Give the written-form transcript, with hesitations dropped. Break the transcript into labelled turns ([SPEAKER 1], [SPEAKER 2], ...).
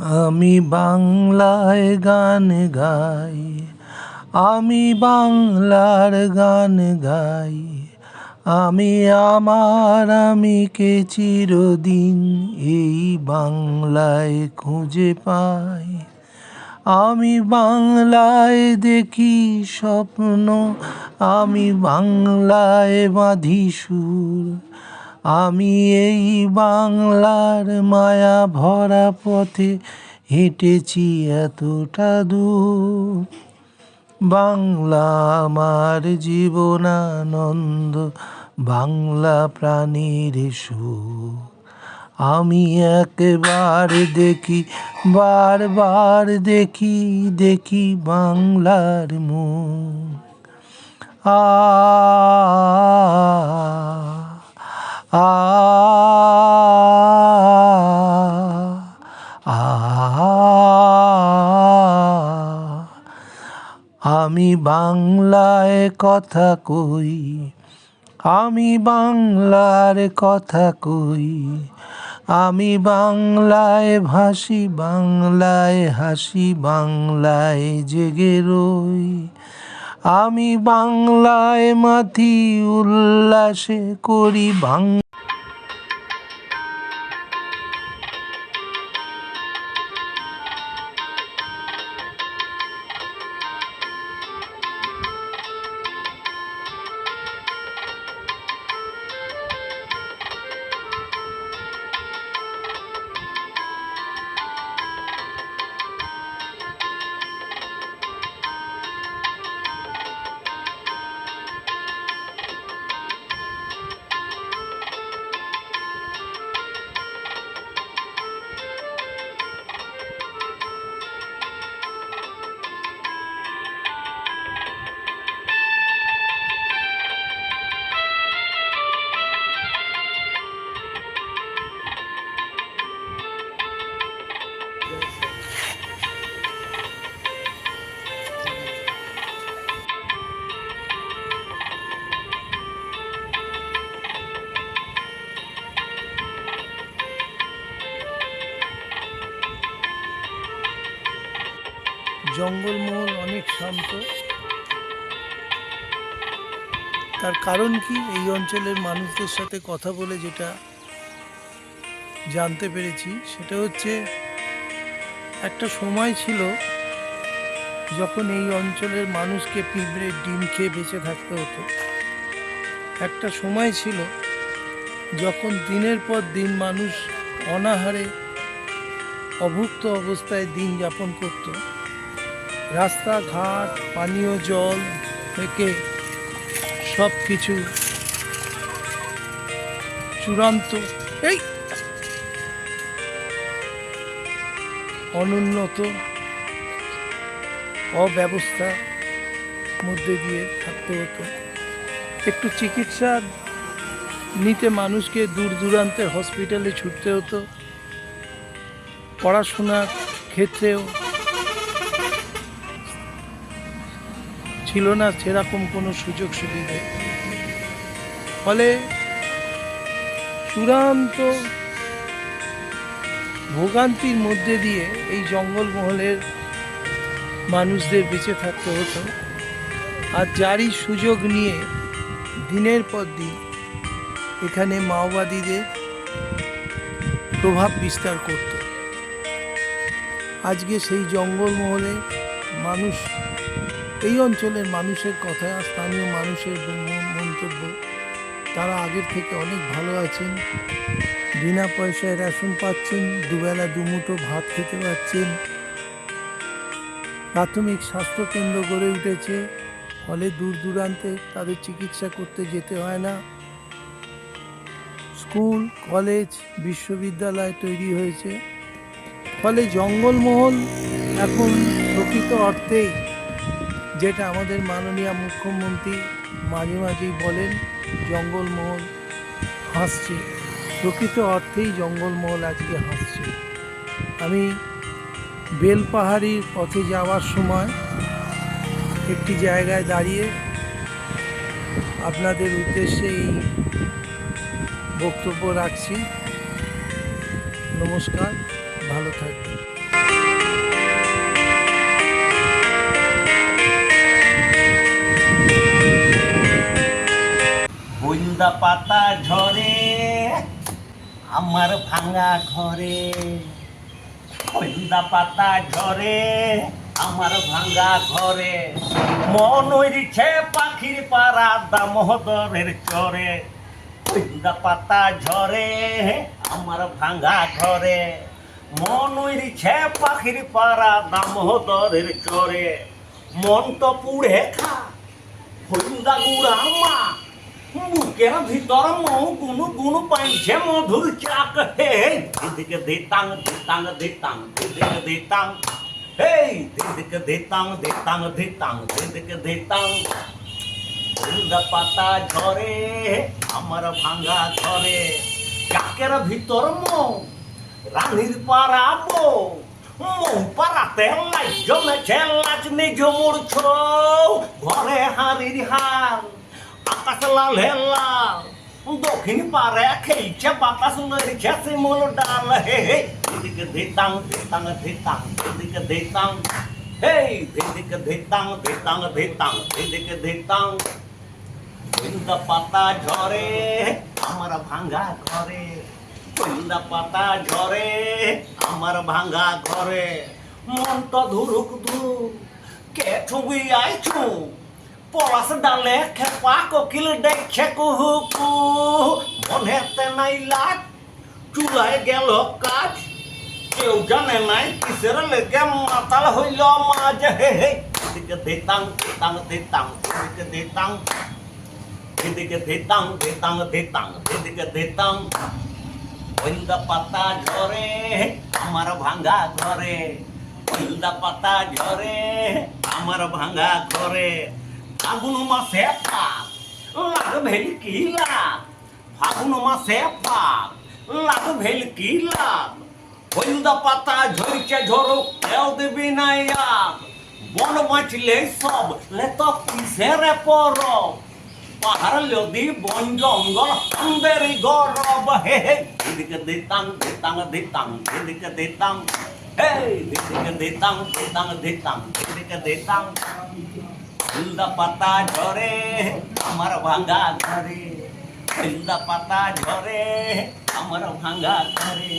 [SPEAKER 1] আমি বাংলায় গান গাই, আমি বাংলার গান গাই। আমি কে চিরদিন এই বাংলায় খুঁজে পাই। আমি বাংলায় দেখি স্বপ্ন, আমি বাংলায় বাঁধি সুর। আমি এই বাংলার মায়া ভরা পথে হেঁটেছি এতটা দূর। বাংলা আমার জীবনানন্দ, বাংলা প্রাণীর সুখ। আমি একবার দেখি, বারবার দেখি, দেখি বাংলার মুখ। আ আ আ আমি বাংলায় কথা কই, আমি বাংলার কথা কই। আমি বাংলায় ভাসি, বাংলায় হাসি, বাংলায় জেগে রই। আমি বাংলায় মাথি উল্লাসে করি জঙ্গলমহল অনেক শান্ত। তার কারণ কি, এই অঞ্চলের মানুষদের সাথে কথা বলে যেটা জানতে পেরেছি সেটা হচ্ছে, একটা সময় ছিল যখন এই অঞ্চলের মানুষকে পিঁপড়ের ডিম খেয়ে বেঁচে থাকতে হতো। একটা সময় ছিল যখন দিনের পর দিন মানুষ অনাহারে অভুক্ত অবস্থায় দিন যাপন করত। রাস্তাঘাট, পানীয় জল থেকে সব কিছু চূড়ান্ত অনুন্নত অব্যবস্থার মধ্যে দিয়ে থাকতে হতো। একটু চিকিৎসা নিতে মানুষকে দূর দূরান্তের হসপিটালে ছুটতে হতো। পড়াশোনার ক্ষেত্রেও ছিল না সেরকম কোনো সুযোগ সুবিধা। ফলে চূড়ান্ত ভোগান্তির মধ্যে দিয়ে এই জঙ্গলমহলের মানুষদের বেঁচে থাকতে হতো। আর যারই সুযোগ নিয়ে দিনের পর দিন এখানে মাওবাদীদের প্রভাব বিস্তার করত। আজকে সেই জঙ্গলমহলে মানুষ, এই অঞ্চলের মানুষের কথা, স্থানীয় মানুষের মন্তব্য, তারা আগের থেকে অনেক ভালো আছেন। বিনা পয়সায় রেশন পাচ্ছেন, দুবেলা দুমুঠো ভাত খেতে পাচ্ছেন। প্রাথমিক স্বাস্থ্যকেন্দ্র গড়ে উঠেছে, ফলে দূর দূরান্তে তাদের চিকিৎসা করতে যেতে হয় না। স্কুল, কলেজ, বিশ্ববিদ্যালয় তৈরি হয়েছে। ফলে জঙ্গলমহল এখন প্রকৃত অর্থেই, যেটা আমাদের মাননীয় মুখ্যমন্ত্রী মাঝে মাঝেই বলেন, জঙ্গলমহল হাসছে। প্রকৃত অর্থেই জঙ্গলমহল আজকে হাসছে। আমি বেলপাহাড়ির পথে যাওয়ার সময় একটি জায়গায় দাঁড়িয়ে আপনাদের উদ্দেশ্যে এই বক্তব্য রাখছি। নমস্কার, ভালো থাকবেন।
[SPEAKER 2] হইন্দা পাতা ঝরে আমার ভাঙা ঘরে, হইন্দা পাতা ঝরে আমার ভাঙা ঘরে, মন ওইছে পাখির পাড়া দামোদরের চরে। হইন্দা পাতা ঝরে আমার ভাঙা ঘরে, মন ওইছে পাখির পাড়া দামোদরের চরে। মন তো পুড়ে খা হইন্দা গুড়া মা, বুকের ভিতর মৌ গুনু গুনু পাইছে মধুর চাক। হে দিদিকে দিতাং দিতাং দিতাং দিদিকে দিতাং, হেই দিদিকে দিতাং দিতাং দিতাং দিদিকে দিতাং। হলদা পাতা ঝরে আমার ভাঙা ঘরে, চাকের ভিতর মৌ রানীর পাড়া বউ, মৌ পাড়াতে লাই জমেছে লাচনি ঝুমুর ছৌ। ঘরে হাড়ির হাল আকাশ লাল হে লাল, দক্ষিণ পারে খেয়েছে বাতাস লড়ছে শিমুল ডাল। হে দিদিকে দিতাং দিতাং দিতাং দিদিকে দিতাং, হেই দিদিকে দিতাং দিতাং দিতাং দিদিকে দিতাং। হলদা পাতা ঝরে আমার ভাঙা ঘরে, হলদা পাতা ঝরে আমার ভাঙা ঘরে। মন তো ধুরুক ধুরুক কে ছুবি আইছু, পলাশ ডালে খেপা কোকিল দেখছে কুহু কুহু। মনেতে নাই লাজ চুলায় গেল কাজ, কেউ জানে নাই কিসের লেগে মাতাল হইল মাঝ। হে হে দিদিকে দিতাং দিতাং দিতাং দিদিকে দিতাং, দিদিকে দিতাং দিতাং দিতাং দিদিকে দিতাং। হলদা পাতা ঝরে আমার ভাঙা ঘরে, হলদা পাতা ঝরে আমার ভাঙা ঘরে। ফাগুন মাসে পাক লাগ ভেলকি লাগ, ফাগুন মাসে পাক লাগ ভেলকি লাগ। হলদা পাতা ঝরছে ঝরুক কেউ দেবি নাই আগ, বন বাঁচলে সব লে তো কিসের পরব। পাহাড় লদি বন জঙ্গল আমাদের গরব। হে হে দিদিকে দিতাং দিতাং দিতাং দিদিকে দিতাং, হেই দিদিকে দিতাং দিতাং দিতাং দিদিকে দিতাং। হলদা পাতা ঝরে আমার ভাঙা ঘরে, হলদা পাতা ঝরে আমার ভাঙা ঘরে।